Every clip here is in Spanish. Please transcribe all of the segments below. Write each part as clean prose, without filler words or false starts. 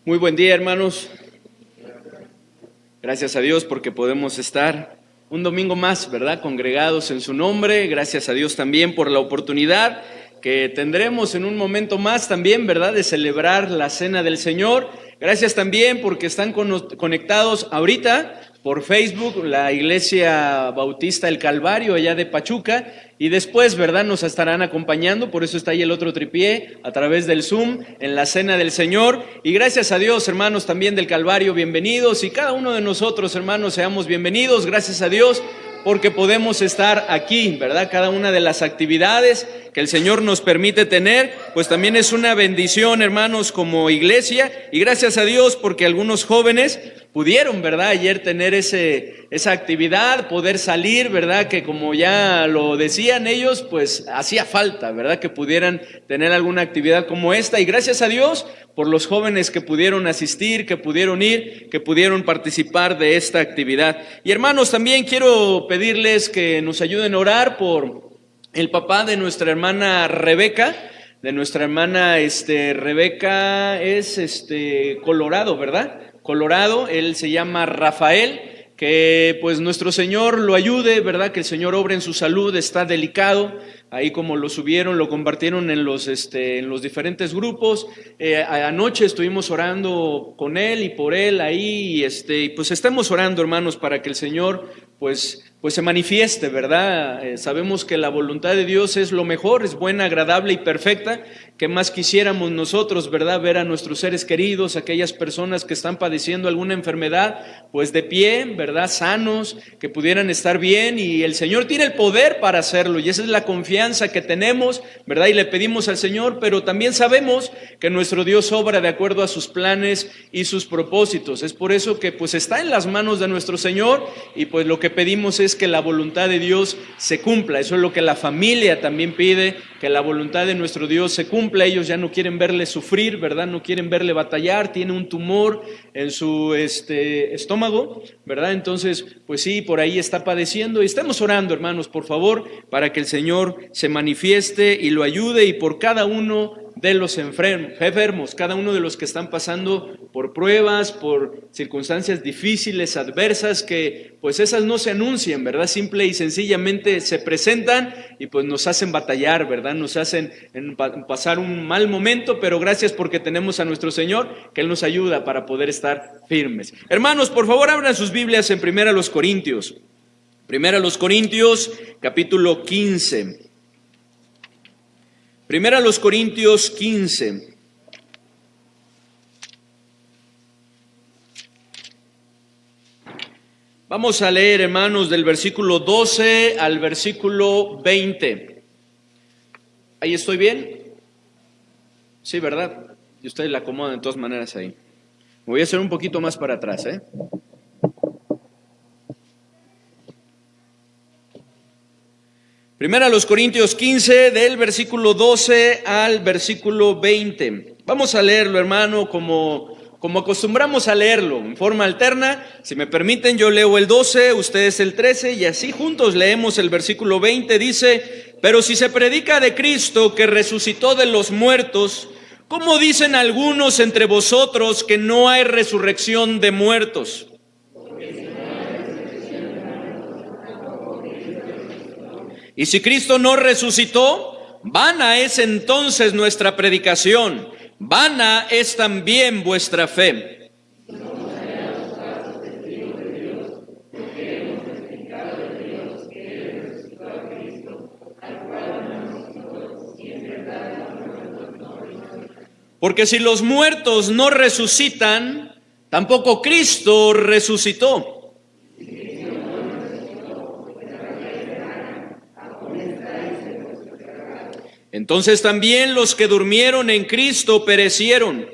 Muy buen día, hermanos. Gracias a Dios porque podemos estar un domingo más, ¿verdad? Congregados en su nombre. Gracias a Dios también por la oportunidad que tendremos en un momento más también, ¿verdad? De celebrar la Cena del Señor. Gracias también porque están conectados ahorita por Facebook, la Iglesia Bautista El Calvario allá de Pachuca, y después, ¿verdad?, nos estarán acompañando, por eso está ahí el otro tripié, a través del Zoom, en la Cena del Señor. Y gracias a Dios, hermanos también del Calvario, bienvenidos, y cada uno de nosotros, hermanos, seamos bienvenidos, gracias a Dios, porque podemos estar aquí, ¿verdad? Cada una de las actividades que el Señor nos permite tener, pues también es una bendición, hermanos, como iglesia, y gracias a Dios porque algunos jóvenes pudieron, ¿verdad?, ayer tener esa actividad, poder salir, ¿verdad?, que como ya lo decían ellos, pues hacía falta, ¿verdad?, que pudieran tener alguna actividad como esta, y gracias a Dios por los jóvenes que pudieron asistir, que pudieron ir, que pudieron participar de esta actividad. Y hermanos, también quiero pedirles que nos ayuden a orar por el papá de nuestra hermana Rebeca, Rebeca es Colorado, ¿verdad? Colorado, él se llama Rafael, que pues nuestro Señor lo ayude, ¿verdad? Que el Señor obre en su salud, está delicado, ahí como lo subieron, lo compartieron en los diferentes grupos. Anoche estuvimos orando con él y por él ahí, y pues estemos orando, hermanos, para que el Señor pues se manifieste, ¿verdad? Sabemos que la voluntad de Dios es lo mejor, es buena, agradable y perfecta. ¿Qué más quisiéramos nosotros, verdad? Ver a nuestros seres queridos, aquellas personas que están padeciendo alguna enfermedad, pues de pie, ¿verdad? Sanos, que pudieran estar bien, y el Señor tiene el poder para hacerlo, y esa es la confianza que tenemos, ¿verdad? Y le pedimos al Señor, pero también sabemos que nuestro Dios obra de acuerdo a sus planes y sus propósitos. Es por eso que pues está en las manos de nuestro Señor, y pues lo que pedimos es que la voluntad de Dios se cumpla. Eso es lo que la familia también pide, que la voluntad de nuestro Dios se cumpla. Ellos ya no quieren verle sufrir, ¿verdad? No quieren verle batallar. Tiene un tumor en su estómago, ¿verdad? Entonces, pues sí, por ahí está padeciendo. Y estamos orando, hermanos, por favor, para que el Señor se manifieste y lo ayude, y por cada uno de los enfermos, cada uno de los que están pasando por pruebas, por circunstancias difíciles, adversas, que pues esas no se anuncian, ¿verdad? Simple y sencillamente se presentan y pues nos hacen batallar, ¿verdad? Nos hacen pasar un mal momento, pero gracias porque tenemos a nuestro Señor, que Él nos ayuda para poder estar firmes. Hermanos, por favor, abran sus Biblias en 1 Corintios. 1 Corintios, capítulo 15. 1 Corintios 15. Vamos a leer, hermanos, del versículo 12 al versículo 20. ¿Ahí estoy bien? Sí, ¿verdad? Y ustedes la acomodan de todas maneras ahí. Me voy a hacer un poquito más para atrás, ¿eh? Primera a los Corintios 15, del versículo 12 al versículo 20. Vamos a leerlo, hermano, como acostumbramos a leerlo, en forma alterna. Si me permiten, yo leo el 12, ustedes el 13, y así juntos leemos el versículo 20. Dice: pero si se predica de Cristo que resucitó de los muertos, ¿cómo dicen algunos entre vosotros que no hay resurrección de muertos? Y si Cristo no resucitó, vana es entonces nuestra predicación, vana es también vuestra fe. Porque si los muertos no resucitan, tampoco Cristo resucitó. Entonces también los que durmieron en Cristo perecieron.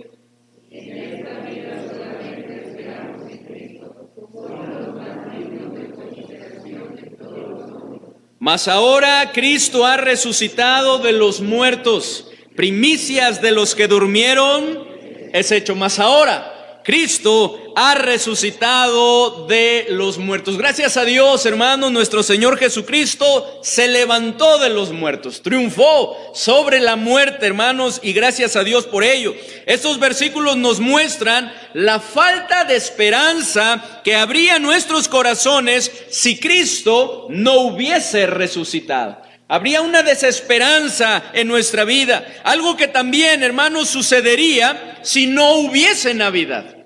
Mas ahora Cristo ha resucitado de los muertos, primicias de los que durmieron es hecho. Mas ahora Cristo ha resucitado de los muertos. Gracias a Dios, hermanos, nuestro Señor Jesucristo se levantó de los muertos, triunfó sobre la muerte, hermanos, y gracias a Dios por ello. Estos versículos nos muestran la falta de esperanza que habría en nuestros corazones si Cristo no hubiese resucitado. Habría una desesperanza en nuestra vida, algo que también, hermanos, sucedería si no hubiese Navidad.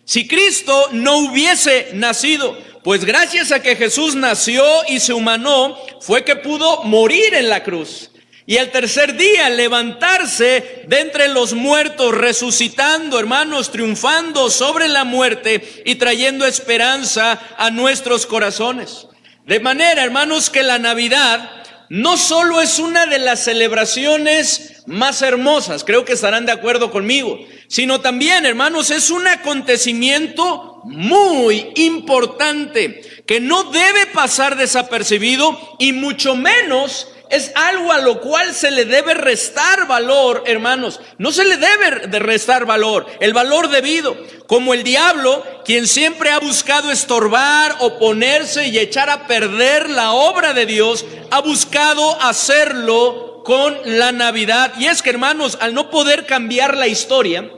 Si Cristo no hubiese nacido, pues gracias a que Jesús nació y se humanó, fue que pudo morir en la cruz. Y al tercer día levantarse de entre los muertos, resucitando, hermanos, triunfando sobre la muerte y trayendo esperanza a nuestros corazones. De manera, hermanos, que la Navidad no solo es una de las celebraciones más hermosas, creo que estarán de acuerdo conmigo, sino también, hermanos, es un acontecimiento muy importante que no debe pasar desapercibido y mucho menos es algo a lo cual se le debe restar valor, hermanos. No se le debe de restar valor, el valor debido. Como el diablo, quien siempre ha buscado estorbar, oponerse y echar a perder la obra de Dios, ha buscado hacerlo con la Navidad. Y es que, hermanos, al no poder cambiar la historia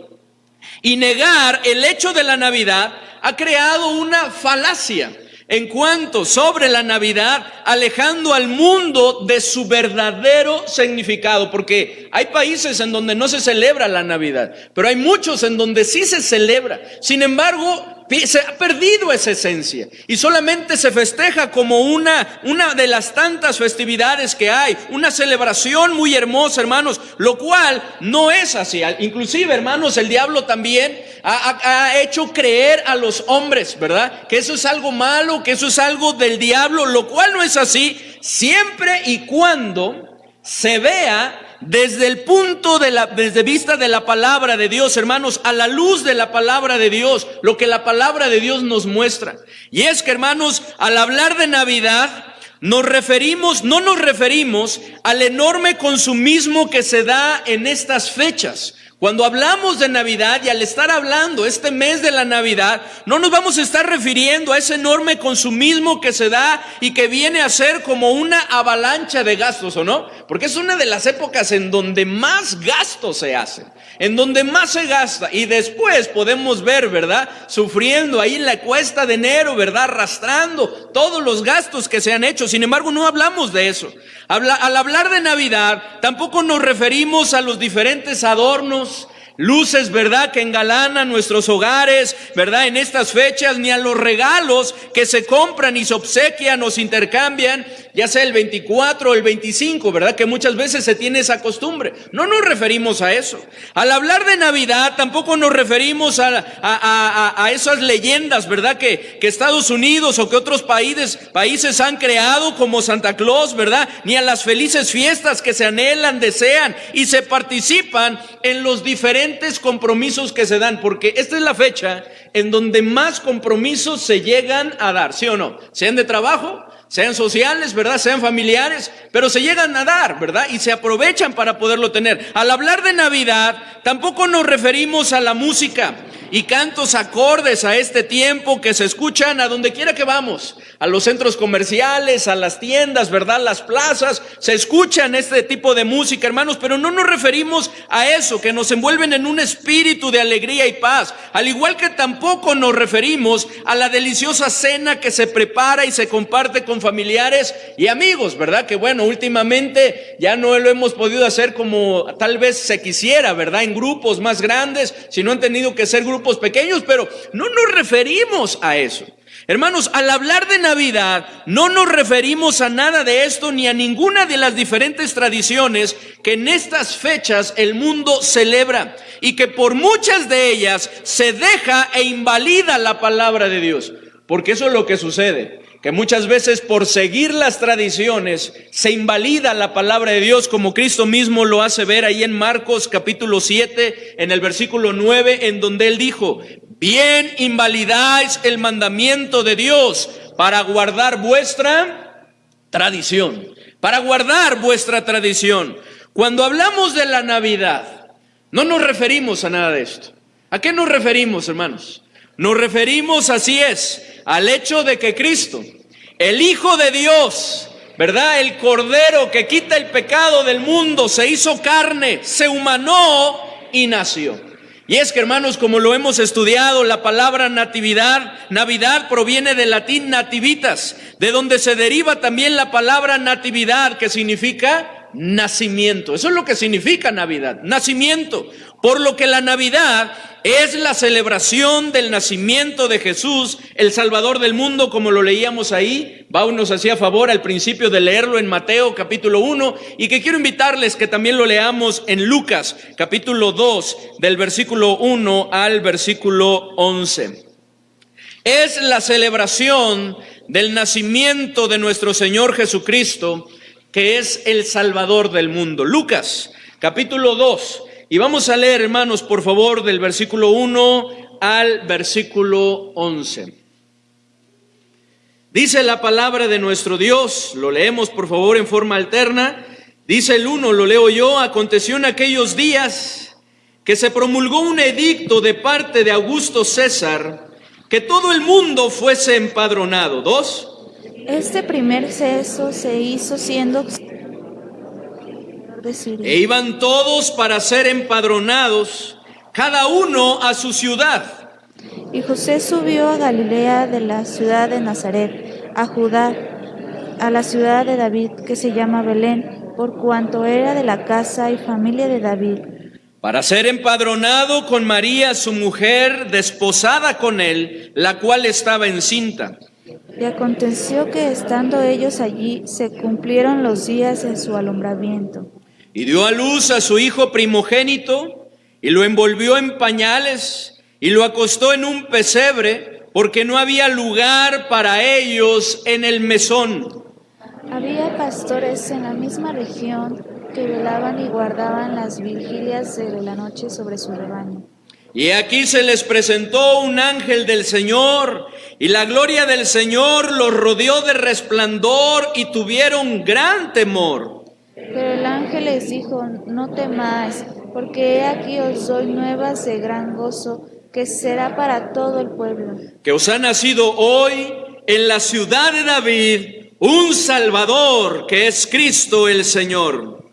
y negar el hecho de la Navidad, ha creado una falacia en cuanto sobre la Navidad, alejando al mundo de su verdadero significado, porque hay países en donde no se celebra la Navidad, pero hay muchos en donde sí se celebra. Sin embargo, se ha perdido esa esencia y solamente se festeja como una de las tantas festividades que hay, una celebración muy hermosa, hermanos, lo cual no es así. Inclusive, hermanos, el diablo también ha hecho creer a los hombres, ¿verdad?, que eso es algo malo, que eso es algo del diablo, lo cual no es así, siempre y cuando se vea desde el punto desde vista de la palabra de Dios, hermanos, a la luz de la palabra de Dios, lo que la palabra de Dios nos muestra. Y es que, hermanos, al hablar de Navidad, no nos referimos al enorme consumismo que se da en estas fechas. Cuando hablamos de Navidad y al estar hablando este mes de la Navidad, no nos vamos a estar refiriendo a ese enorme consumismo que se da y que viene a ser como una avalancha de gastos, ¿o no? Porque es una de las épocas en donde más gastos se hacen, en donde más se gasta, y después podemos ver, ¿verdad?, sufriendo ahí la cuesta de enero, ¿verdad?, arrastrando todos los gastos que se han hecho. Sin embargo, no hablamos de eso. Al hablar de Navidad, tampoco nos referimos a los diferentes adornos, luces, ¿verdad?, que engalanan nuestros hogares, ¿verdad?, en estas fechas, ni a los regalos que se compran y se obsequian o se intercambian, ya sea el 24 o el 25, ¿verdad?, que muchas veces se tiene esa costumbre. No nos referimos a eso. Al hablar de Navidad, tampoco nos referimos a esas leyendas, ¿verdad?, que Estados Unidos o que otros países han creado, como Santa Claus, ¿verdad?, ni a las felices fiestas que se anhelan, desean y se participan en los diferentes compromisos que se dan, porque esta es la fecha en donde más compromisos se llegan a dar, ¿sí o no? Sean de trabajo, sean sociales, ¿verdad?, sean familiares, pero se llegan a dar, ¿verdad?, y se aprovechan para poderlo tener. Al hablar de Navidad, tampoco nos referimos a la música y cantos acordes a este tiempo que se escuchan a donde quiera que vamos, a los centros comerciales, a las tiendas, ¿verdad?, las plazas, se escuchan este tipo de música, hermanos, pero no nos referimos a eso, que nos envuelven en un espíritu de alegría y paz, al igual que tampoco nos referimos a la deliciosa cena que se prepara y se comparte con familiares y amigos, ¿verdad?, que bueno, últimamente ya no lo hemos podido hacer como tal vez se quisiera, ¿verdad?, en grupos más grandes, sino han tenido que ser grupos pequeños, pero no nos referimos a eso. Hermanos, al hablar de Navidad, no nos referimos a nada de esto ni a ninguna de las diferentes tradiciones que en estas fechas el mundo celebra y que por muchas de ellas se deja e invalida la palabra de Dios. Porque eso es lo que sucede, que muchas veces por seguir las tradiciones se invalida la palabra de Dios, como Cristo mismo lo hace ver ahí en Marcos capítulo 7, en el versículo 9, en donde Él dijo: bien invalidáis el mandamiento de Dios para guardar vuestra tradición, para guardar vuestra tradición. Cuando hablamos de la Navidad, no nos referimos a nada de esto. ¿A qué nos referimos, hermanos? Nos referimos, así es, al hecho de que Cristo, el Hijo de Dios, ¿verdad? El Cordero que quita el pecado del mundo, se hizo carne, se humanó y nació. Y es que, hermanos, como lo hemos estudiado, la palabra Navidad proviene del latín nativitas, de donde se deriva también la palabra natividad, que significa nacimiento. Eso es lo que significa Navidad, nacimiento. Por lo que la Navidad es la celebración del nacimiento de Jesús, el Salvador del mundo, como lo leíamos ahí. Pablo nos hacía favor al principio de leerlo en Mateo capítulo 1, y que quiero invitarles que también lo leamos en Lucas capítulo 2, del versículo 1 al versículo 11. Es la celebración del nacimiento de nuestro Señor Jesucristo, que es el Salvador del mundo. Lucas capítulo 2. Y vamos a leer, hermanos, por favor, del versículo 1 al versículo 11. Dice la palabra de nuestro Dios, lo leemos por favor en forma alterna. Dice el 1, lo leo yo: aconteció en aquellos días que se promulgó un edicto de parte de Augusto César, que todo el mundo fuese empadronado. 2. Este primer censo se hizo siendo E iban todos para ser empadronados, cada uno a su ciudad. Y José subió a Galilea de la ciudad de Nazaret, a Judá, a la ciudad de David, que se llama Belén, por cuanto era de la casa y familia de David, para ser empadronado con María, su mujer, desposada con él, la cual estaba encinta. Y aconteció que estando ellos allí, se cumplieron los días de su alumbramiento. Y dio a luz a su hijo primogénito, y lo envolvió en pañales, y lo acostó en un pesebre, porque no había lugar para ellos en el mesón. Había pastores en la misma región que velaban y guardaban las vigilias de la noche sobre su rebaño. Y aquí se les presentó un ángel del Señor, y la gloria del Señor los rodeó de resplandor, y tuvieron gran temor. Pero el ángel les dijo: no temáis, porque he aquí os doy nuevas de gran gozo, que será para todo el pueblo. Que os ha nacido hoy en la ciudad de David un Salvador, que es Cristo el Señor.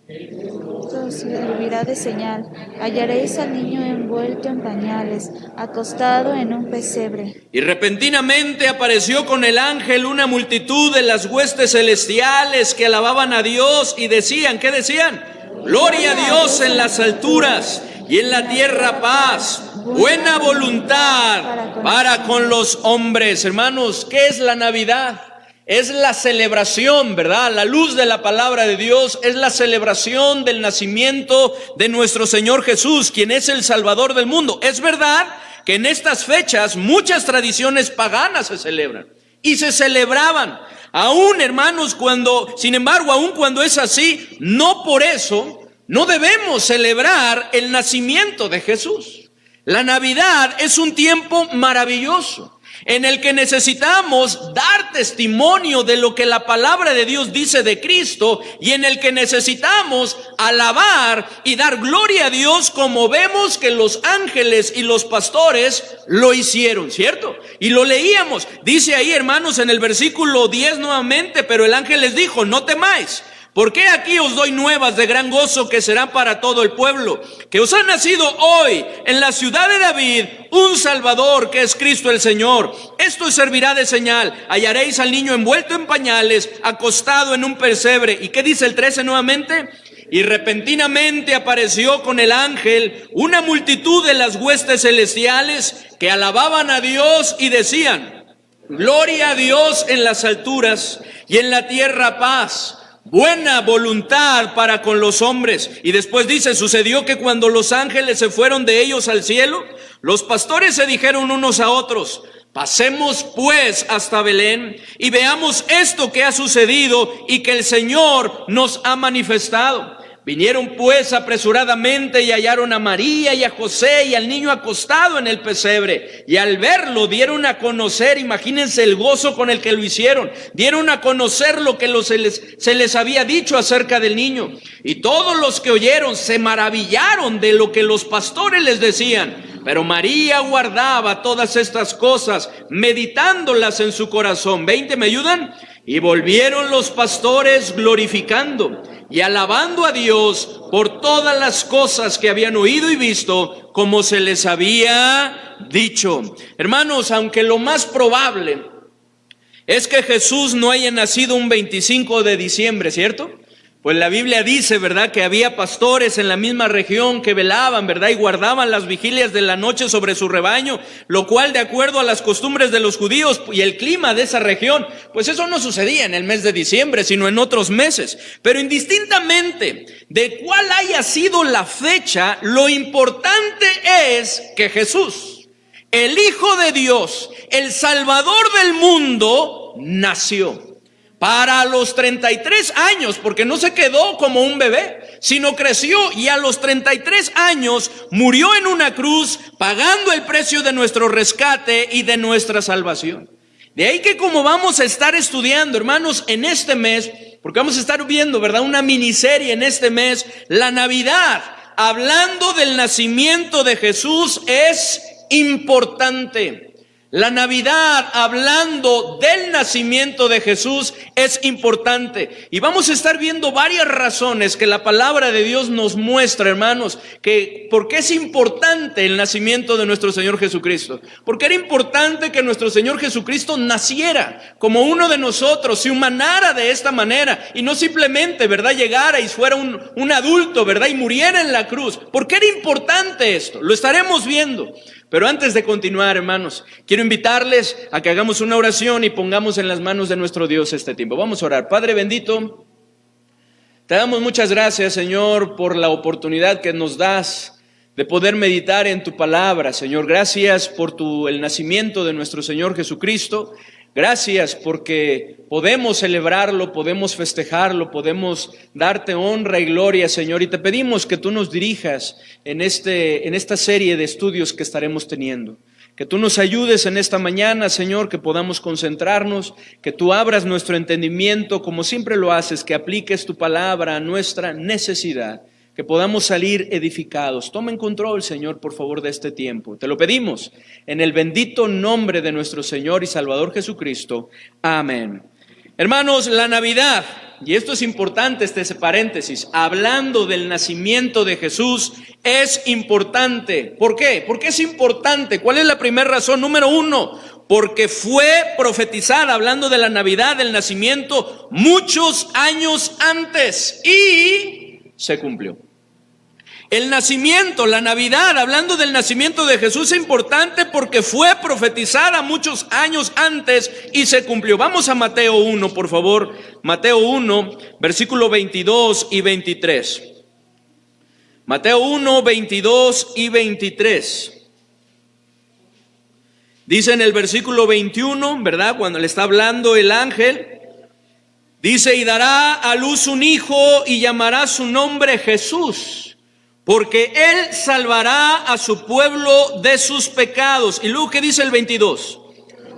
Esto servirá de señal: hallaréis al niño envuelto en pañales, acostado en un pesebre. Y repentinamente apareció con el ángel una multitud de las huestes celestiales que alababan a Dios y decían, ¿qué decían? Gloria a Dios en las alturas y en la tierra paz, buena voluntad para con los hombres. Hermanos, ¿qué es la Navidad? Es la celebración, ¿verdad? A la luz de la palabra de Dios, es la celebración del nacimiento de nuestro Señor Jesús, quien es el Salvador del mundo. Es verdad que en estas fechas muchas tradiciones paganas se celebran y se celebraban. Aún, hermanos, sin embargo, aún cuando es así, no por eso no debemos celebrar el nacimiento de Jesús. La Navidad es un tiempo maravilloso en el que necesitamos dar testimonio de lo que la palabra de Dios dice de Cristo, y en el que necesitamos alabar y dar gloria a Dios, como vemos que los ángeles y los pastores lo hicieron, ¿cierto? Y lo leíamos, dice ahí, hermanos, en el versículo 10 nuevamente: pero el ángel les dijo, no temáis, porque aquí os doy nuevas de gran gozo, que serán para todo el pueblo, que os ha nacido hoy en la ciudad de David un Salvador, que es Cristo el Señor. Esto os servirá de señal: hallaréis al niño envuelto en pañales, acostado en un pesebre. ¿Y qué dice el 13 nuevamente? Y repentinamente apareció con el ángel una multitud de las huestes celestiales que alababan a Dios y decían: gloria a Dios en las alturas y en la tierra paz, buena voluntad para con los hombres. Y después dice: sucedió que cuando los ángeles se fueron de ellos al cielo, los pastores se dijeron unos a otros: pasemos pues hasta Belén y veamos esto que ha sucedido y que el Señor nos ha manifestado. Vinieron pues apresuradamente y hallaron a María y a José y al niño acostado en el pesebre. Y al verlo dieron a conocer, imagínense el gozo con el que lo hicieron, dieron a conocer lo que se les había dicho acerca del niño. Y todos los que oyeron se maravillaron de lo que los pastores les decían. Pero María guardaba todas estas cosas, meditándolas en su corazón. 20, ¿me ayudan? Y volvieron los pastores glorificando y alabando a Dios por todas las cosas que habían oído y visto, como se les había dicho. Hermanos, aunque lo más probable es que Jesús no haya nacido un 25 de diciembre, ¿cierto? Pues la Biblia dice, ¿verdad?, que había pastores en la misma región que velaban, ¿verdad?, y guardaban las vigilias de la noche sobre su rebaño, lo cual, de acuerdo a las costumbres de los judíos y el clima de esa región, pues eso no sucedía en el mes de diciembre, sino en otros meses. Pero indistintamente de cuál haya sido la fecha, lo importante es que Jesús, el Hijo de Dios, el Salvador del mundo, nació. Para los 33 años, porque no se quedó como un bebé, sino creció y a los 33 años murió en una cruz, pagando el precio de nuestro rescate y de nuestra salvación. De ahí que, como vamos a estar estudiando, hermanos, en este mes, porque vamos a estar viendo, ¿verdad?, una miniserie en este mes, la Navidad, hablando del nacimiento de Jesús, es importante. La Navidad, hablando del nacimiento de Jesús, es importante. Y vamos a estar viendo varias razones que la palabra de Dios nos muestra, hermanos, que por qué es importante el nacimiento de nuestro Señor Jesucristo. Porque era importante que nuestro Señor Jesucristo naciera como uno de nosotros, se humanara de esta manera y no simplemente, ¿verdad?, llegara y fuera un adulto, ¿verdad?, y muriera en la cruz. ¿Por qué era importante esto? Lo estaremos viendo. Pero antes de continuar, hermanos, quiero invitarles a que hagamos una oración y pongamos en las manos de nuestro Dios este tiempo. Vamos a orar. Padre bendito, te damos muchas gracias, Señor, por la oportunidad que nos das de poder meditar en tu palabra, Señor. Gracias por el nacimiento de nuestro Señor Jesucristo. Gracias porque podemos celebrarlo, podemos festejarlo, podemos darte honra y gloria, Señor. Y te pedimos que tú nos dirijas en esta serie de estudios que estaremos teniendo. Que tú nos ayudes en esta mañana, Señor, que podamos concentrarnos, que tú abras nuestro entendimiento como siempre lo haces, que apliques tu palabra a nuestra necesidad. Que podamos salir edificados. Toma en control, Señor, por favor, de este tiempo. Te lo pedimos en el bendito nombre de nuestro Señor y Salvador Jesucristo. Amén. Hermanos, la Navidad, y esto es importante, este paréntesis, hablando del nacimiento de Jesús, es importante. ¿Por qué? ¿Por qué es importante? ¿Cuál es la primera razón? Número 1, porque fue profetizada, hablando de la Navidad, del nacimiento, muchos años antes y se cumplió. El nacimiento, la Navidad, hablando del nacimiento de Jesús, es importante porque fue profetizada muchos años antes y se cumplió. Vamos a Mateo 1, por favor. Mateo 1, versículo 22 y 23. Mateo 1, 22 y 23. Dice en el versículo 21, ¿verdad?, cuando le está hablando el ángel, dice: y dará a luz un hijo y llamará su nombre Jesús, porque él salvará a su pueblo de sus pecados. Y luego, ¿qué dice el 22?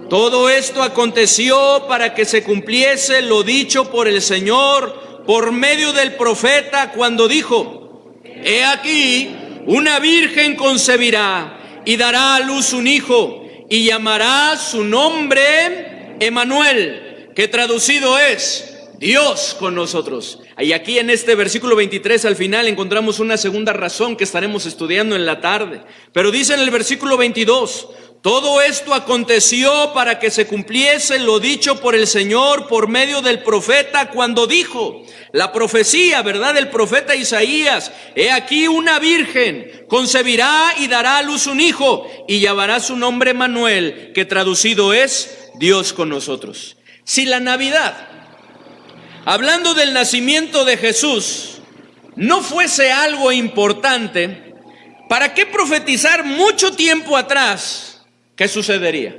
Todo esto aconteció para que se cumpliese lo dicho por el Señor por medio del profeta, cuando dijo: he aquí, una virgen concebirá y dará a luz un hijo y llamará su nombre Emmanuel, que traducido es Dios con nosotros. Y aquí en este versículo 23 al final encontramos una segunda razón que estaremos estudiando en la tarde. Pero dice en el versículo 22: todo esto aconteció para que se cumpliese lo dicho por el Señor por medio del profeta, cuando dijo, la profecía, ¿verdad?, del profeta Isaías: he aquí, una virgen concebirá y dará a luz un hijo y llamará su nombre Emmanuel, que traducido es Dios con nosotros. Si la Navidad, hablando del nacimiento de Jesús, no fuese algo importante, ¿para qué profetizar mucho tiempo atrás qué sucedería?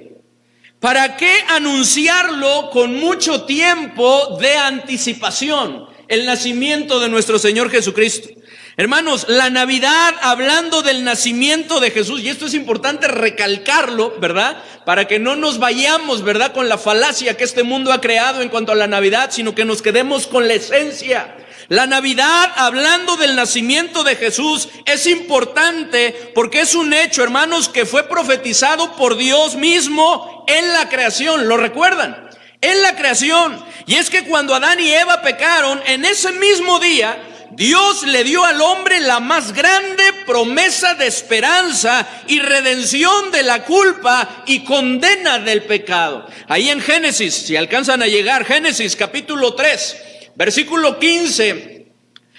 ¿Para qué anunciarlo con mucho tiempo de anticipación, el nacimiento de nuestro Señor Jesucristo? Hermanos, la Navidad, hablando del nacimiento de Jesús, y esto es importante recalcarlo, ¿verdad?, para que no nos vayamos, ¿verdad?, con la falacia que este mundo ha creado en cuanto a la Navidad, sino que nos quedemos con la esencia. La Navidad, hablando del nacimiento de Jesús, es importante porque es un hecho, hermanos, que fue profetizado por Dios mismo en la creación. ¿Lo recuerdan? En la creación. Y es que cuando Adán y Eva pecaron, en ese mismo día, Dios le dio al hombre la más grande promesa de esperanza y redención de la culpa y condena del pecado. Ahí en Génesis, si alcanzan a llegar, Génesis capítulo 3, versículo 15,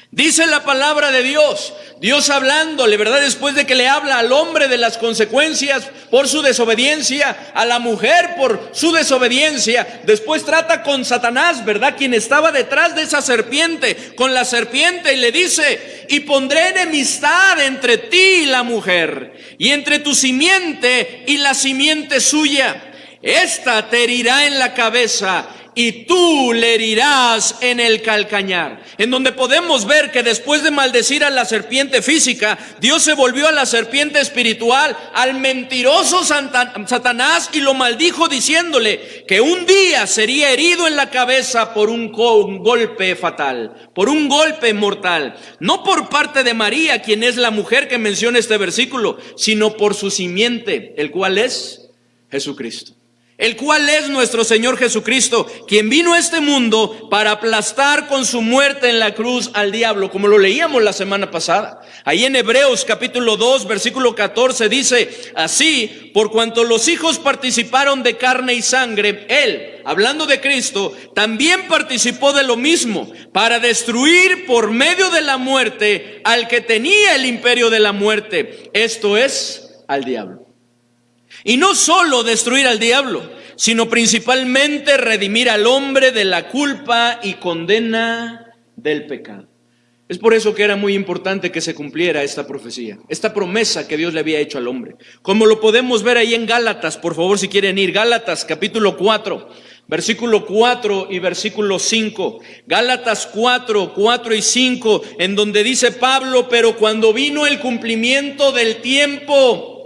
dice la palabra de Dios, Dios hablándole, ¿verdad? Después de que le habla al hombre de las consecuencias por su desobediencia, a la mujer por su desobediencia, después trata con Satanás, ¿verdad? Quien estaba detrás de esa serpiente, con la serpiente, y le dice: y pondré enemistad entre ti y la mujer, y entre tu simiente y la simiente suya. Esta te herirá en la cabeza y tú le herirás en el calcañar. En donde podemos ver que después de maldecir a la serpiente física, Dios se volvió a la serpiente espiritual, al mentiroso Satanás, y lo maldijo diciéndole que un día sería herido en la cabeza por un golpe fatal, por un golpe mortal. No por parte de María, quien es la mujer que menciona este versículo, sino por su simiente, el cual es Jesucristo. El cual es nuestro Señor Jesucristo, quien vino a este mundo para aplastar con su muerte en la cruz al diablo, como lo leíamos la semana pasada. Ahí en Hebreos capítulo 2, versículo 14 dice: así, por cuanto los hijos participaron de carne y sangre, Él, hablando de Cristo, también participó de lo mismo, para destruir por medio de la muerte al que tenía el imperio de la muerte, esto es, al diablo. Y no solo destruir al diablo, sino principalmente redimir al hombre de la culpa y condena del pecado. Es por eso que era muy importante que se cumpliera esta profecía, esta promesa que Dios le había hecho al hombre. Como lo podemos ver ahí en Gálatas, por favor, si quieren ir, Gálatas capítulo 4, versículo 4 y versículo 5. Gálatas 4, 4 y 5, en donde dice Pablo: pero cuando vino el cumplimiento del tiempo,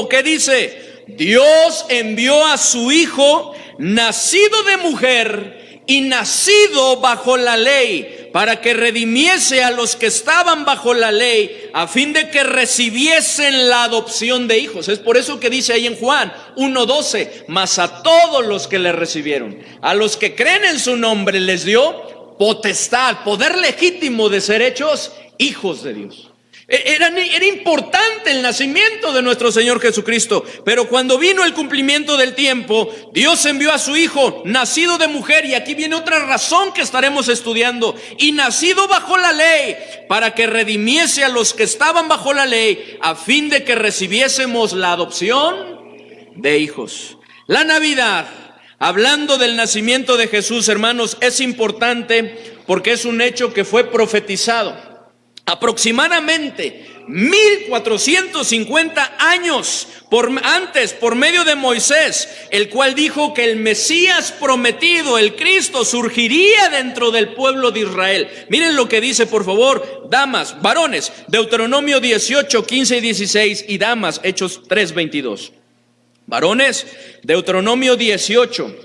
¿qué dice? Dios envió a su Hijo, nacido de mujer y nacido bajo la ley, para que redimiese a los que estaban bajo la ley, a fin de que recibiesen la adopción de hijos. Es por eso que dice ahí en Juan 1:12, mas a todos los que le recibieron, a los que creen en su nombre, les dio potestad, poder legítimo de ser hechos hijos de Dios. Era importante el nacimiento de nuestro Señor Jesucristo, pero cuando vino el cumplimiento del tiempo, Dios envió a su Hijo, nacido de mujer, y aquí viene otra razón que estaremos estudiando, y nacido bajo la ley, para que redimiese a los que estaban bajo la ley, a fin de que recibiésemos la adopción de hijos. La Navidad, hablando del nacimiento de Jesús, hermanos, es importante porque es un hecho que fue profetizado aproximadamente 1450 años antes, por medio de Moisés, el cual dijo que el Mesías prometido, el Cristo, surgiría dentro del pueblo de Israel. Miren lo que dice, por favor, damas, varones, Deuteronomio 18, 15 y 16, y damas, Hechos 3, 22. Varones, Deuteronomio 18,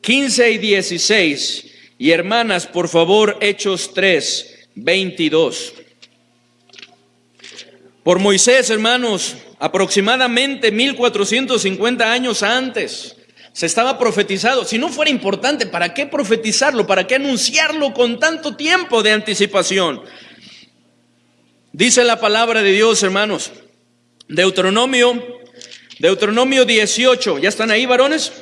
15 y 16, y hermanas, por favor, Hechos 3, 22. Por Moisés, hermanos, aproximadamente 1450 años antes, se estaba profetizado. Si no fuera importante, ¿para qué profetizarlo? ¿Para qué anunciarlo con tanto tiempo de anticipación? Dice la palabra de Dios, hermanos, Deuteronomio 18, ¿ya están ahí, varones?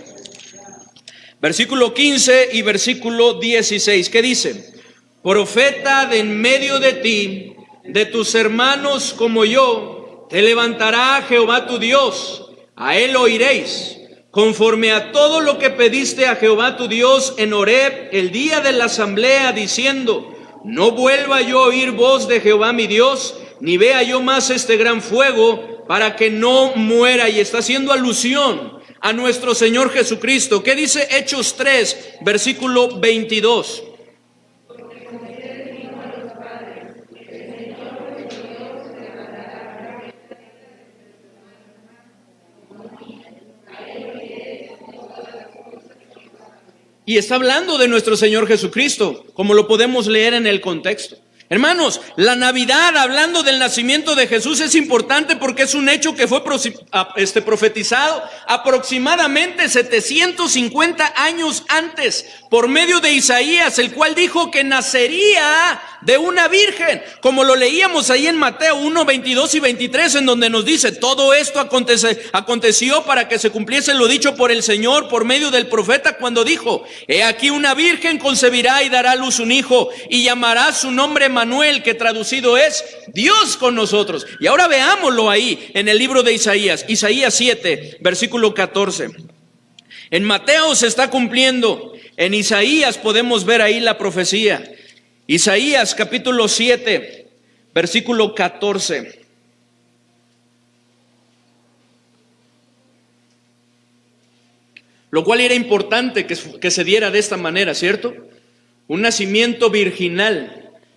Versículo 15 y versículo 16, ¿qué dice? Profeta de en medio de ti, de tus hermanos como yo, te levantará Jehová tu Dios, a él oiréis, conforme a todo lo que pediste a Jehová tu Dios en Horeb el día de la asamblea, diciendo: no vuelva yo a oír voz de Jehová mi Dios, ni vea yo más este gran fuego, para que no muera. Y está haciendo alusión a nuestro Señor Jesucristo. ¿Qué dice Hechos 3, versículo 22? Y está hablando de nuestro Señor Jesucristo, como lo podemos leer en el contexto. Hermanos, la Navidad, hablando del nacimiento de Jesús, es importante porque es un hecho que fue profetizado aproximadamente 750 años antes por medio de Isaías, el cual dijo que nacería de una virgen, como lo leíamos ahí en Mateo 1, 22 y 23, en donde nos dice: todo esto aconteció para que se cumpliese lo dicho por el Señor por medio del profeta, cuando dijo: he aquí una virgen concebirá y dará a luz un hijo, y llamará su nombre Manuel, que traducido es Dios con nosotros. Y ahora veámoslo ahí en el libro de Isaías 7, versículo 14. En Mateo se está cumpliendo, en Isaías podemos ver ahí la profecía. Isaías capítulo 7, versículo 14. Lo cual era importante que se diera de esta manera, ¿cierto? Un nacimiento virginal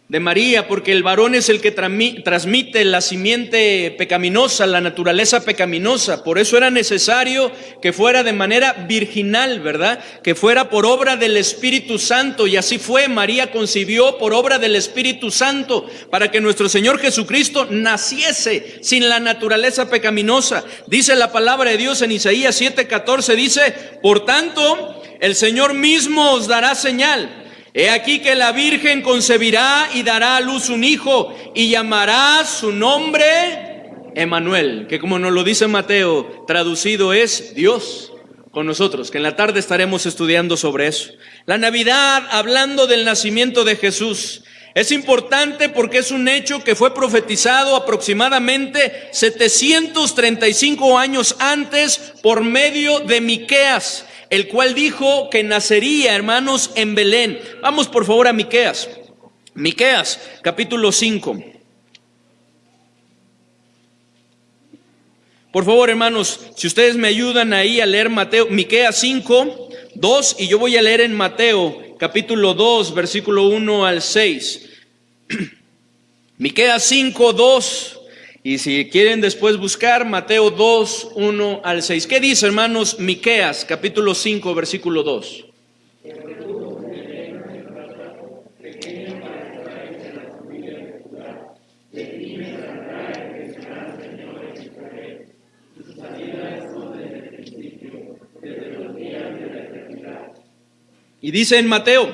de María, porque el varón es el que transmite la simiente pecaminosa, la naturaleza pecaminosa. Por eso era necesario que fuera de manera virginal, ¿verdad? Que fuera por obra del Espíritu Santo. Y así fue, María concibió por obra del Espíritu Santo para que nuestro Señor Jesucristo naciese sin la naturaleza pecaminosa. Dice la palabra de Dios en Isaías 7:14, dice: por tanto, el Señor mismo os dará señal. He aquí que la virgen concebirá y dará a luz un hijo, y llamará su nombre Emmanuel, que como nos lo dice Mateo, traducido es Dios con nosotros, que en la tarde estaremos estudiando sobre eso. La Navidad, hablando del nacimiento de Jesús, es importante porque es un hecho que fue profetizado aproximadamente 735 años antes por medio de Miqueas, el cual dijo que nacería, hermanos, en Belén. Vamos por favor a Miqueas. Miqueas, capítulo 5. Por favor, hermanos, si ustedes me ayudan ahí a leer Miqueas 5, 2, y yo voy a leer en Mateo, capítulo 2, versículo 1 al 6. Miqueas 5, 2. Y si quieren después buscar Mateo 2, 1 al 6. ¿Qué dice, hermanos? Miqueas, capítulo 5, versículo 2. Y dice en Mateo,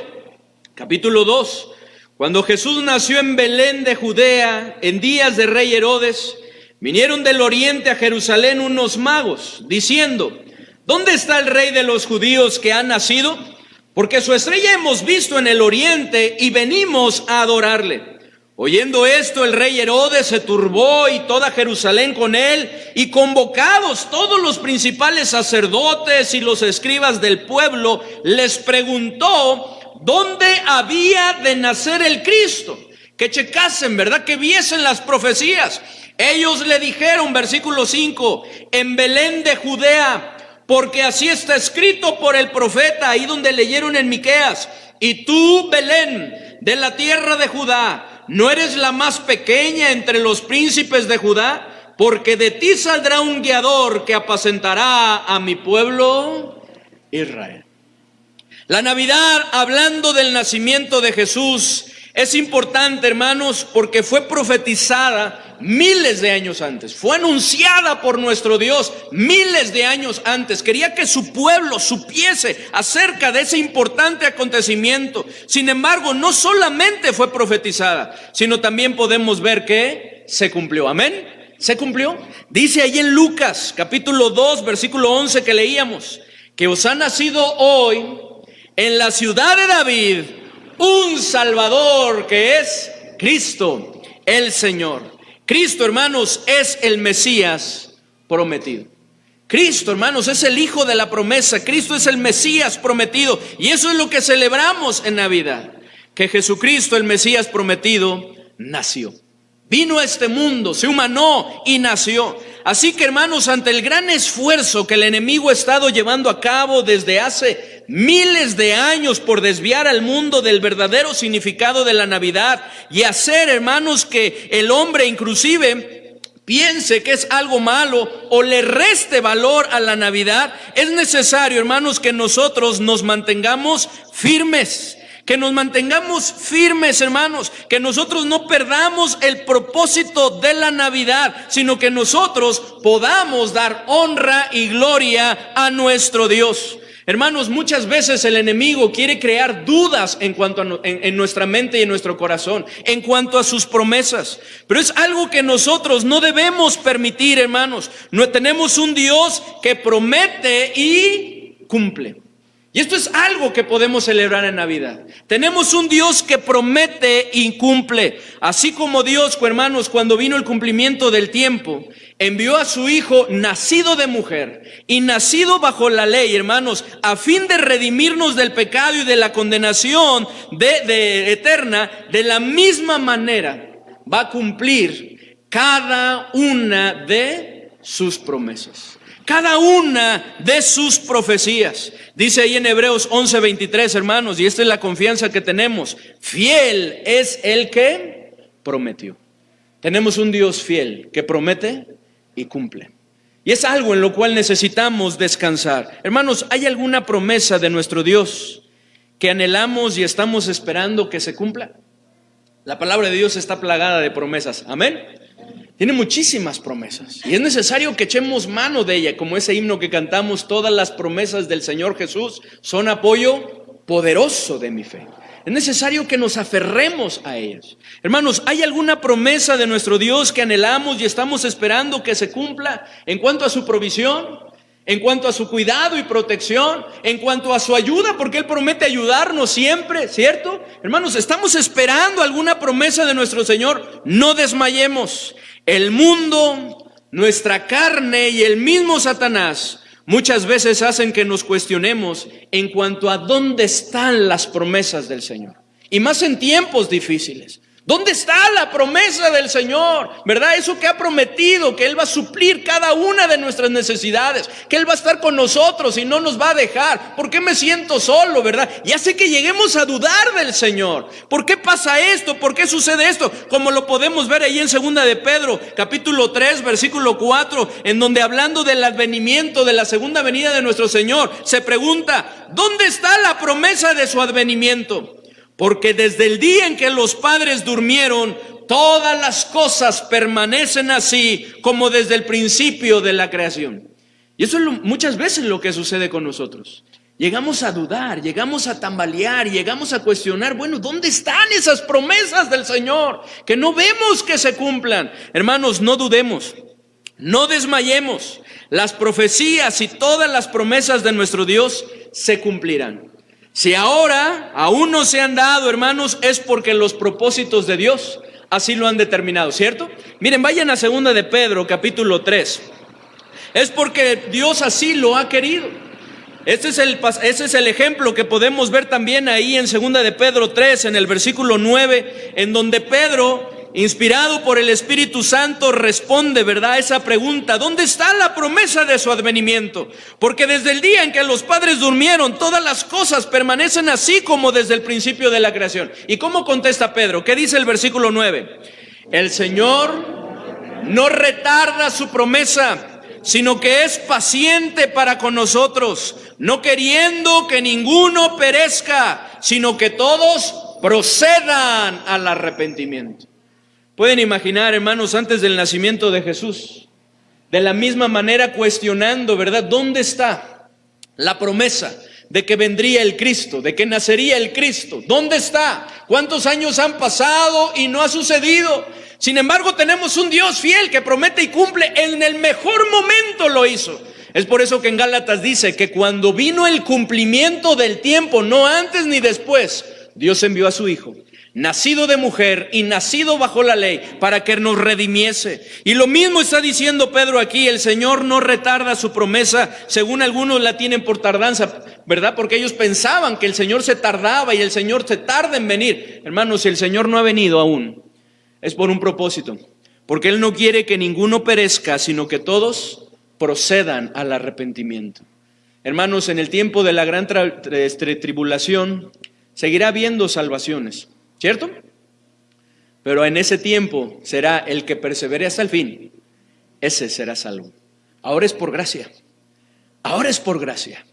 capítulo 2, cuando Jesús nació en Belén de Judea, en días de rey Herodes, vinieron del oriente a Jerusalén unos magos, diciendo: ¿dónde está el rey de los judíos que ha nacido? Porque su estrella hemos visto en el oriente y venimos a adorarle. Oyendo esto, el rey Herodes se turbó y toda Jerusalén con él, y convocados todos los principales sacerdotes y los escribas del pueblo, les preguntó dónde había de nacer el Cristo. Que checasen, ¿verdad? Que viesen las profecías. Ellos le dijeron, versículo 5, en Belén de Judea, porque así está escrito por el profeta, ahí donde leyeron en Miqueas: y tú, Belén, de la tierra de Judá, ¿no eres la más pequeña entre los príncipes de Judá? Porque de ti saldrá un guiador que apacentará a mi pueblo Israel. La Navidad, hablando del nacimiento de Jesús, es importante, hermanos, porque fue profetizada miles de años antes. Fue anunciada por nuestro Dios miles de años antes. Quería que su pueblo supiese acerca de ese importante acontecimiento. Sin embargo, no solamente fue profetizada, sino también podemos ver que se cumplió. Amén. ¿Se cumplió? Dice ahí en Lucas, capítulo 2, versículo 11 que leíamos, que os ha nacido hoy en la ciudad de David un Salvador, que es Cristo, el Señor. Cristo, hermanos, es el Mesías prometido. Cristo, hermanos, es el Hijo de la promesa. Cristo es el Mesías prometido. Y eso es lo que celebramos en Navidad. Que Jesucristo, el Mesías prometido, nació. Vino a este mundo, se humanó y nació. Así que, hermanos, ante el gran esfuerzo que el enemigo ha estado llevando a cabo desde hace miles de años por desviar al mundo del verdadero significado de la Navidad y hacer, hermanos, que el hombre inclusive piense que es algo malo o le reste valor a la Navidad, es necesario, hermanos, que nosotros nos mantengamos firmes. Que nos mantengamos firmes, hermanos, que nosotros no perdamos el propósito de la Navidad, sino que nosotros podamos dar honra y gloria a nuestro Dios. Hermanos, muchas veces el enemigo quiere crear dudas en cuanto a en nuestra mente y en nuestro corazón, en cuanto a sus promesas. Pero es algo que nosotros no debemos permitir, hermanos. No tenemos un Dios que promete y cumple. Y esto es algo que podemos celebrar en Navidad. Tenemos un Dios que promete y cumple. Así como Dios, hermanos, cuando vino el cumplimiento del tiempo, envió a su Hijo nacido de mujer y nacido bajo la ley, hermanos, a fin de redimirnos del pecado y de la condenación eterna. De la misma manera va a cumplir cada una de sus promesas. Cada una de sus profecías. Dice ahí en Hebreos 11:23, hermanos, y esta es la confianza que tenemos. Fiel es el que prometió. Tenemos un Dios fiel que promete y cumple. Y es algo en lo cual necesitamos descansar. Hermanos, ¿hay alguna promesa de nuestro Dios que anhelamos y estamos esperando que se cumpla? La palabra de Dios está plagada de promesas. Amén. Tiene muchísimas promesas y es necesario que echemos mano de ella, como ese himno que cantamos: todas las promesas del Señor Jesús son apoyo poderoso de mi fe. Es necesario que nos aferremos a ellas. Hermanos, ¿hay alguna promesa de nuestro Dios que anhelamos y estamos esperando que se cumpla en cuanto a su provisión? En cuanto a su cuidado y protección, en cuanto a su ayuda, porque Él promete ayudarnos siempre, ¿cierto? Hermanos, ¿estamos esperando alguna promesa de nuestro Señor? No desmayemos. El mundo, nuestra carne y el mismo Satanás muchas veces hacen que nos cuestionemos en cuanto a dónde están las promesas del Señor. Y más en tiempos difíciles. ¿Dónde está la promesa del Señor? ¿Verdad? Eso que ha prometido, que Él va a suplir cada una de nuestras necesidades, que Él va a estar con nosotros y no nos va a dejar. ¿Por qué me siento solo, verdad? Y hace que lleguemos a dudar del Señor. ¿Por qué pasa esto? ¿Por qué sucede esto? Como lo podemos ver ahí en 2 de Pedro, capítulo 3, versículo 4, en donde hablando del advenimiento, de la segunda venida de nuestro Señor, se pregunta: ¿dónde está la promesa de su advenimiento? Porque desde el día en que los padres durmieron, todas las cosas permanecen así como desde el principio de la creación. Y eso es muchas veces lo que sucede con nosotros. Llegamos a dudar, llegamos a tambalear, llegamos a cuestionar: bueno, ¿dónde están esas promesas del Señor que no vemos que se cumplan? Hermanos, no dudemos, no desmayemos. Las profecías y todas las promesas de nuestro Dios se cumplirán. Si ahora aún no se han dado, hermanos, es porque los propósitos de Dios así lo han determinado, ¿cierto? Miren, vayan a 2 de Pedro, capítulo 3. Es porque Dios así lo ha querido. Ese es el ejemplo que podemos ver también ahí en 2 de Pedro 3, en el versículo 9, en donde Pedro, inspirado por el Espíritu Santo, responde, ¿verdad?, esa pregunta: ¿dónde está la promesa de su advenimiento? Porque desde el día en que los padres durmieron, todas las cosas permanecen así como desde el principio de la creación. ¿Y cómo contesta Pedro? ¿Qué dice el versículo 9? El Señor no retarda su promesa, sino que es paciente para con nosotros, no queriendo que ninguno perezca, sino que todos procedan al arrepentimiento. Pueden imaginar, hermanos, antes del nacimiento de Jesús, de la misma manera cuestionando, ¿verdad?, ¿dónde está la promesa de que vendría el Cristo, de que nacería el Cristo? ¿Dónde está? ¿Cuántos años han pasado y no ha sucedido? Sin embargo, tenemos un Dios fiel que promete y cumple. En el mejor momento lo hizo. Es por eso que en Gálatas dice que cuando vino el cumplimiento del tiempo, no antes ni después, Dios envió a su Hijo, nacido de mujer y nacido bajo la ley, para que nos redimiese. Y lo mismo está diciendo Pedro aquí: el Señor no retarda su promesa, según algunos la tienen por tardanza, ¿verdad? Porque ellos pensaban que el Señor se tardaba y el Señor se tarda en venir. Hermanos, si el Señor no ha venido aún, es por un propósito, porque Él no quiere que ninguno perezca, sino que todos procedan al arrepentimiento. Hermanos, en el tiempo de la gran tribulación seguirá habiendo salvaciones, ¿cierto? Pero en ese tiempo será el que persevere hasta el fin, ese será salvo. Ahora es por gracia. Ahora es por gracia.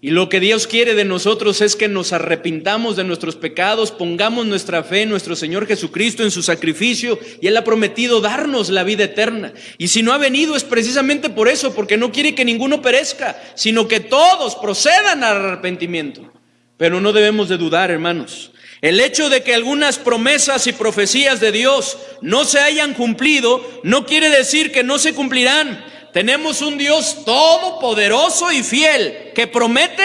Y lo que Dios quiere de nosotros es que nos arrepintamos de nuestros pecados, pongamos nuestra fe en nuestro Señor Jesucristo, en su sacrificio, y Él ha prometido darnos la vida eterna. Y si no ha venido es precisamente por eso, porque no quiere que ninguno perezca, sino que todos procedan al arrepentimiento. Pero no debemos de dudar, hermanos. El hecho de que algunas promesas y profecías de Dios no se hayan cumplido, no quiere decir que no se cumplirán. Tenemos un Dios todopoderoso y fiel que promete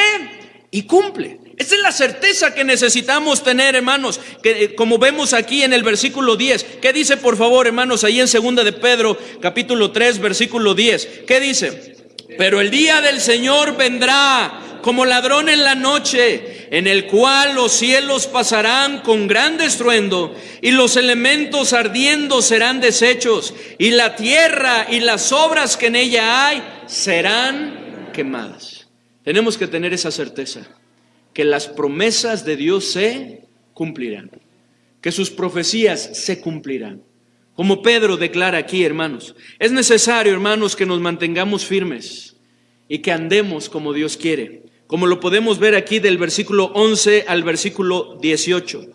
y cumple. Esa es la certeza que necesitamos tener, hermanos, que como vemos aquí en el versículo 10. ¿Qué dice, por favor, hermanos, ahí en 2 de Pedro, capítulo 3, versículo 10? ¿Qué dice? Pero el día del Señor vendrá como ladrón en la noche, en el cual los cielos pasarán con gran estruendo, y los elementos ardiendo serán deshechos, y la tierra y las obras que en ella hay serán quemadas. Tenemos que tener esa certeza, que las promesas de Dios se cumplirán, que sus profecías se cumplirán. Como Pedro declara aquí, hermanos, es necesario, hermanos, que nos mantengamos firmes y que andemos como Dios quiere. Como lo podemos ver aquí del versículo 11 al versículo 18,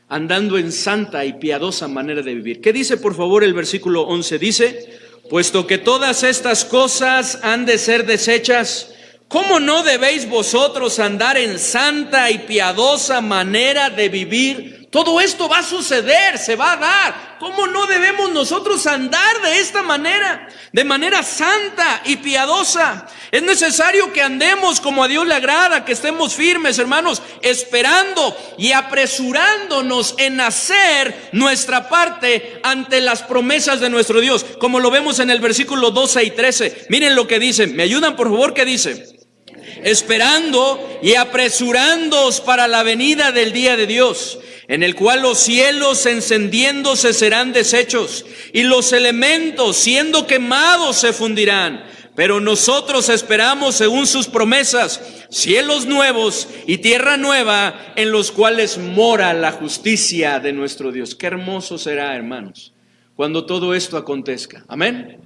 andando en santa y piadosa manera de vivir. ¿Qué dice, por favor, el versículo 11? Dice, puesto que todas estas cosas han de ser deshechas, ¿cómo no debéis vosotros andar en santa y piadosa manera de vivir? Todo esto va a suceder, se va a dar. ¿Cómo no debemos nosotros andar de esta manera? De manera santa y piadosa. Es necesario que andemos como a Dios le agrada, que estemos firmes, hermanos, esperando y apresurándonos en hacer nuestra parte ante las promesas de nuestro Dios. Como lo vemos en el versículo 12 y 13. Miren lo que dice. ¿Me ayudan, por favor? ¿Qué dice? Esperando y apresurándoos para la venida del día de Dios, en el cual los cielos encendiéndose serán deshechos, y los elementos siendo quemados se fundirán. Pero nosotros esperamos, según sus promesas, cielos nuevos y tierra nueva, en los cuales mora la justicia de nuestro Dios. Qué hermoso será, hermanos, cuando todo esto acontezca. Amén.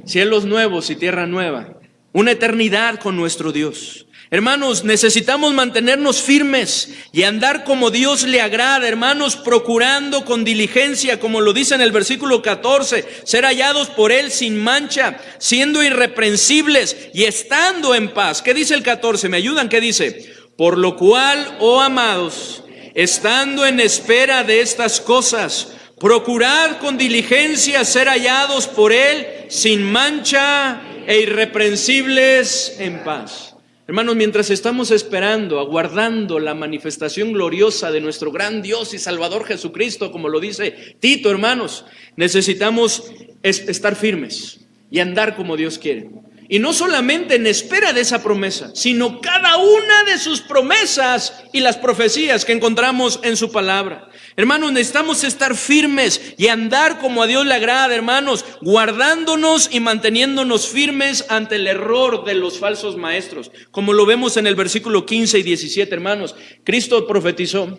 Cielos nuevos y tierra nueva. Una eternidad con nuestro Dios. Hermanos, necesitamos mantenernos firmes y andar como Dios le agrada, hermanos, procurando con diligencia, como lo dice en el versículo 14, ser hallados por Él sin mancha, siendo irreprensibles y estando en paz. ¿Qué dice el 14? ¿Me ayudan? ¿Qué dice? Por lo cual, oh amados, estando en espera de estas cosas, procurad con diligencia ser hallados por Él sin mancha e irreprensibles en paz. Hermanos, mientras estamos esperando, aguardando la manifestación gloriosa de nuestro gran Dios y Salvador Jesucristo, como lo dice Tito, hermanos, necesitamos estar firmes y andar como Dios quiere. Y no solamente en espera de esa promesa, sino cada una de sus promesas y las profecías que encontramos en su palabra. Hermanos, necesitamos estar firmes y andar como a Dios le agrada, hermanos, guardándonos y manteniéndonos firmes ante el error de los falsos maestros. Como lo vemos en el versículo 15 y 17, hermanos. Cristo profetizó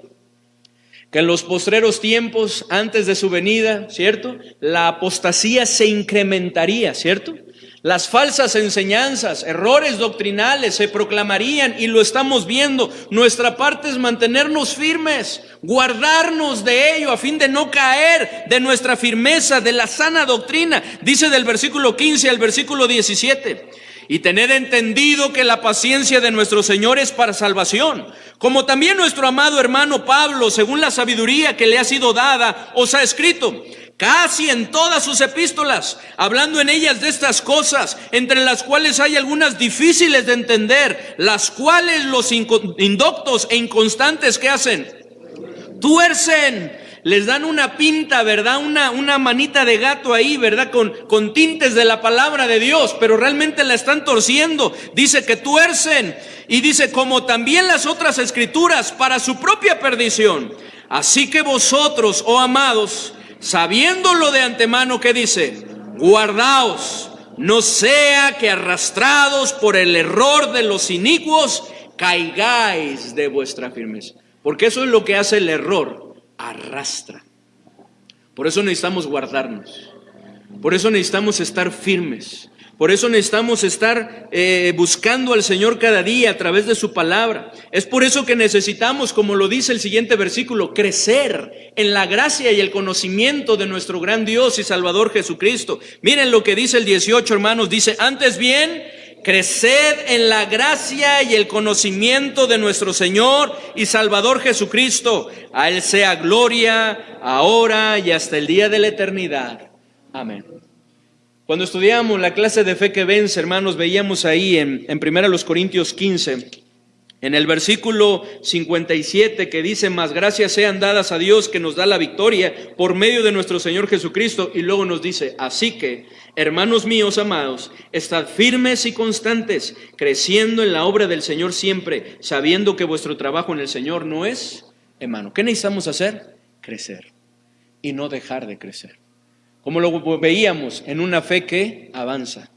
que en los postreros tiempos, antes de su venida, ¿cierto?, la apostasía se incrementaría, ¿cierto? Las falsas enseñanzas, errores doctrinales se proclamarían y lo estamos viendo. Nuestra parte es mantenernos firmes, guardarnos de ello a fin de no caer de nuestra firmeza, de la sana doctrina. Dice del versículo 15 al versículo 17. Y tened entendido que la paciencia de nuestro Señor es para salvación, como también nuestro amado hermano Pablo, según la sabiduría que le ha sido dada, os ha escrito casi en todas sus epístolas, hablando en ellas de estas cosas, entre las cuales hay algunas difíciles de entender, las cuales los indoctos e inconstantes, ¿qué hacen? Tuercen, les dan una pinta, ¿verdad? Una manita de gato ahí, ¿verdad? Con tintes de la palabra de Dios, pero realmente la están torciendo. Dice que tuercen, y dice como también las otras escrituras para su propia perdición. Así que vosotros, oh amados, sabiéndolo de antemano, ¿qué dice? Guardaos, no sea que arrastrados por el error de los inicuos, caigáis de vuestra firmeza. Porque eso es lo que hace el error, arrastra. Por eso necesitamos guardarnos. Por eso necesitamos estar firmes. Por eso necesitamos estar buscando al Señor cada día a través de su palabra. Es por eso que necesitamos, como lo dice el siguiente versículo, crecer en la gracia y el conocimiento de nuestro gran Dios y Salvador Jesucristo. Miren lo que dice el 18, hermanos. Dice, antes bien, creced en la gracia y el conocimiento de nuestro Señor y Salvador Jesucristo. A Él sea gloria, ahora y hasta el día de la eternidad. Amén. Cuando estudiamos la clase de fe que vence, hermanos, veíamos ahí en 1 Corintios 15, en el versículo 57, que dice, mas gracias sean dadas a Dios que nos da la victoria por medio de nuestro Señor Jesucristo. Y luego nos dice, así que, hermanos míos amados, estad firmes y constantes, creciendo en la obra del Señor siempre, sabiendo que vuestro trabajo en el Señor no es en vano. ¿Qué necesitamos hacer? Crecer y no dejar de crecer. Como lo veíamos, en una fe que avanza,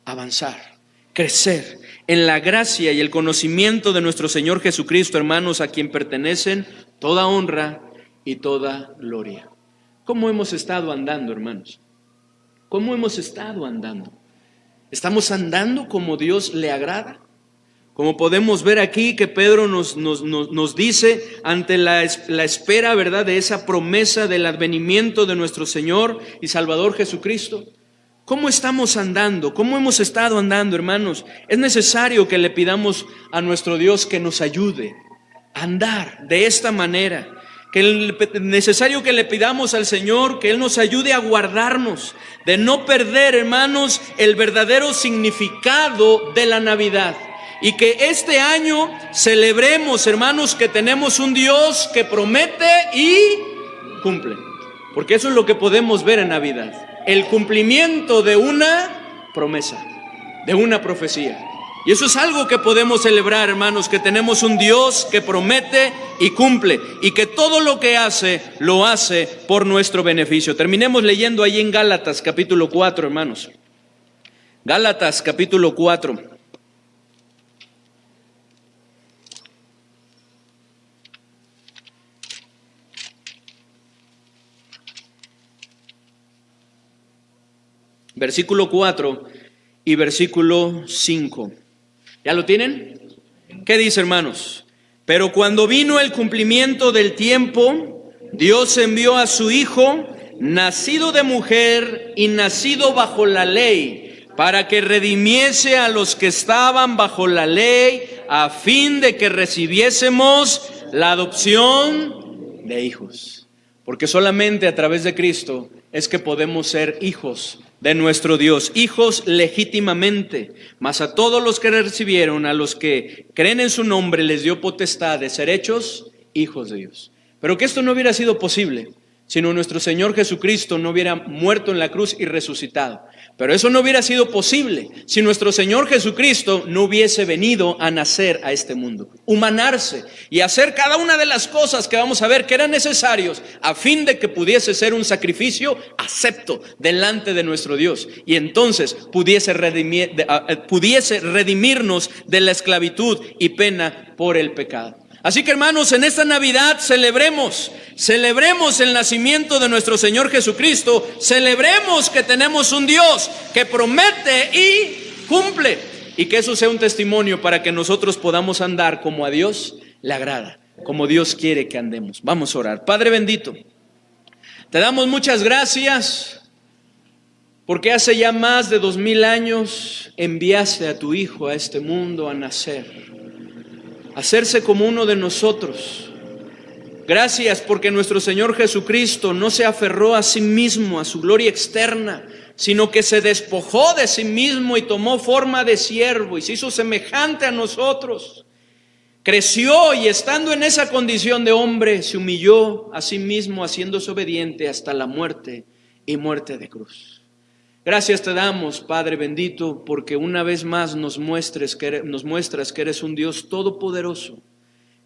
avanzar, crecer en la gracia y el conocimiento de nuestro Señor Jesucristo, hermanos, a quien pertenecen toda honra y toda gloria. ¿Cómo hemos estado andando, hermanos? ¿Cómo hemos estado andando? ¿Estamos andando como Dios le agrada? Como podemos ver aquí que Pedro nos dice ante la espera, ¿verdad?, de esa promesa del advenimiento de nuestro Señor y Salvador Jesucristo. ¿Cómo estamos andando? ¿Cómo hemos estado andando, hermanos? Es necesario que le pidamos a nuestro Dios que nos ayude a andar de esta manera. Es necesario que le pidamos al Señor que Él nos ayude a guardarnos de no perder, hermanos, el verdadero significado de la Navidad. Y que este año celebremos, hermanos, que tenemos un Dios que promete y cumple. Porque eso es lo que podemos ver en Navidad. El cumplimiento de una promesa, de una profecía. Y eso es algo que podemos celebrar, hermanos, que tenemos un Dios que promete y cumple. Y que todo lo que hace, lo hace por nuestro beneficio. Terminemos leyendo ahí en Gálatas capítulo 4, hermanos. Gálatas capítulo 4. Versículo 4 y versículo 5. ¿Ya lo tienen? ¿Qué dice, hermanos? Pero cuando vino el cumplimiento del tiempo, Dios envió a su Hijo, nacido de mujer y nacido bajo la ley, para que redimiese a los que estaban bajo la ley, a fin de que recibiésemos la adopción de hijos. Porque solamente a través de Cristo es que podemos ser hijos de nuestro Dios, hijos legítimamente. Mas a todos los que recibieron, a los que creen en su nombre, les dio potestad de ser hechos hijos de Dios. Pero que esto no hubiera sido posible si nuestro Señor Jesucristo no hubiera muerto en la cruz y resucitado. Pero eso no hubiera sido posible si nuestro Señor Jesucristo no hubiese venido a nacer a este mundo, humanarse y hacer cada una de las cosas que vamos a ver que eran necesarios a fin de que pudiese ser un sacrificio acepto delante de nuestro Dios y entonces pudiese redimirnos de la esclavitud y pena por el pecado. Así que, hermanos, en esta Navidad celebremos el nacimiento de nuestro Señor Jesucristo, celebremos que tenemos un Dios que promete y cumple, y que eso sea un testimonio para que nosotros podamos andar como a Dios le agrada, como Dios quiere que andemos. Vamos a orar. Padre bendito, te damos muchas gracias porque hace ya más de 2000 años enviaste a tu Hijo a este mundo a nacer, hacerse como uno de nosotros. Gracias porque nuestro Señor Jesucristo no se aferró a sí mismo, a su gloria externa, sino que se despojó de sí mismo y tomó forma de siervo y se hizo semejante a nosotros. Creció y estando en esa condición de hombre, se humilló a sí mismo, haciéndose obediente hasta la muerte y muerte de cruz. Gracias te damos, Padre bendito, porque una vez más nos muestras que eres un Dios todopoderoso,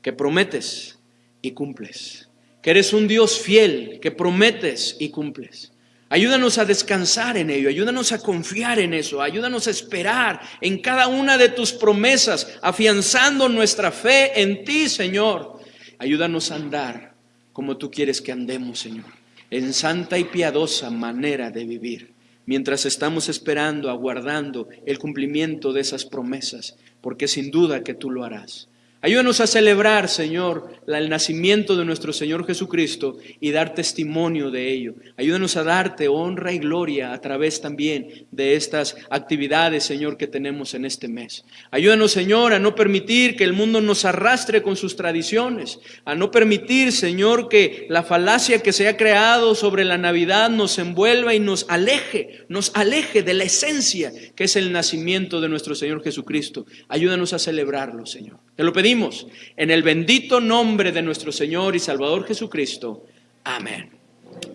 que prometes y cumples, que eres un Dios fiel, que prometes y cumples. Ayúdanos a descansar en ello, ayúdanos a confiar en eso, ayúdanos a esperar en cada una de tus promesas, afianzando nuestra fe en ti, Señor. Ayúdanos a andar como tú quieres que andemos, Señor, en santa y piadosa manera de vivir. mientras estamos esperando, aguardando el cumplimiento de esas promesas, porque sin duda que tú lo harás. Ayúdanos a celebrar, Señor, el nacimiento de nuestro Señor Jesucristo y dar testimonio de ello. Ayúdanos a darte honra y gloria a través también de estas actividades, Señor, que tenemos en este mes. Ayúdanos, Señor, a no permitir que el mundo nos arrastre con sus tradiciones, a no permitir, Señor, que la falacia que se ha creado sobre la Navidad nos envuelva y nos aleje de la esencia que es el nacimiento de nuestro Señor Jesucristo. Ayúdanos a celebrarlo, Señor. Te lo pedimos en el bendito nombre de nuestro Señor y Salvador Jesucristo. Amén.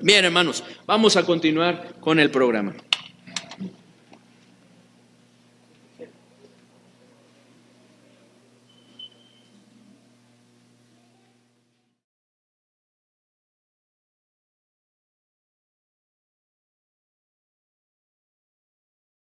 Bien, hermanos, vamos a continuar con el programa.